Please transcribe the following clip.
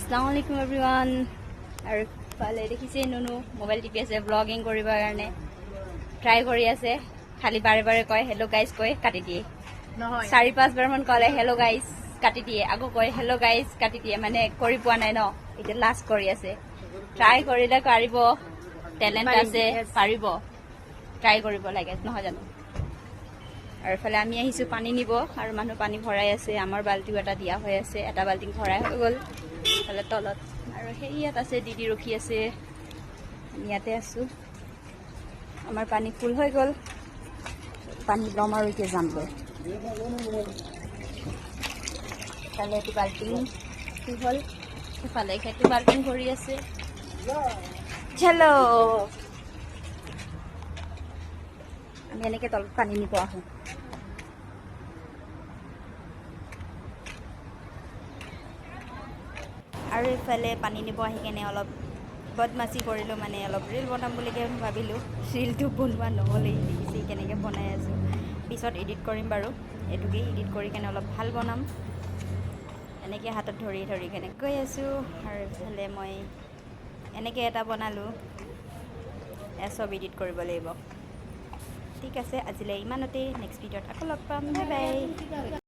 Assalamu alaikum everyone. আৰু ফালে দেখিছে নুনু মোবাইল টিপি আছে ব্লগিং কৰিবৰ কাৰণে ট্ৰাই কৰি আছে খালি বাৰে বাৰে কয় হেল্ল' গাইজ কৈ কাটি দিয়ে নহয় 4-5 বাৰমান ক'লে হেল্ল' গাইজ কাটি দিয়ে আকৌ কয় হেল্ল' গাইজ কাটি দিয়ে মানে কৰি পোৱা নাই ন এতিয়া লাষ্ট কৰি আছে ট্ৰাই কৰিলে পাৰিব টেলেণ্ট আছে পাৰিব ট্ৰাই কৰিব লাগে নহয় জানো আৰু ফালে আমি আহিছো পানী নিব আৰু মানুহ পানী ভৰাই আছে আমাৰ বাল্টিও এটা দিয়া হৈ আছে এটা বাল্টি ভৰাই হৈ গ'ল ফালে তলত আৰু সেই ইয়াত আছে দিদি ৰখি আছে আমি ইয়াতে আছো আমাৰ পানী ফুল হৈ গ'ল পানী ল'ম আৰু এতিয়া যাম গৈ ফালে এইটো বাল্টিং ফুল হ'ল ইফালে সেইটো বাল্টিং ভৰি আছে চলো আমি এনেকৈ তলত পানী নিব আহোঁ আৰু ইফালে পানী নিব আহি কেনে অলপ বদমাচি কৰিলোঁ মানে অলপ ৰিল বনাম বুলিকৈ ভাবিলোঁ ৰিলটো বনোৱা নহ'লেই দেখিছে কেনেকৈ বনাই আছোঁ পিছত এডিট কৰিম বাৰু এইটোকেই এডিট কৰি কেনে অলপ ভাল বনাম এনেকৈ হাতত ধৰি ধৰি কেনে গৈ আছোঁ আৰু ইফালে মই এনেকৈ এটা বনালোঁ চব এডিট কৰিব লাগিব ঠিক আছে আজিলৈ ইমানতেই নেক্সট ভিডিঅ'ত আকৌ লগ পাম বাই বাই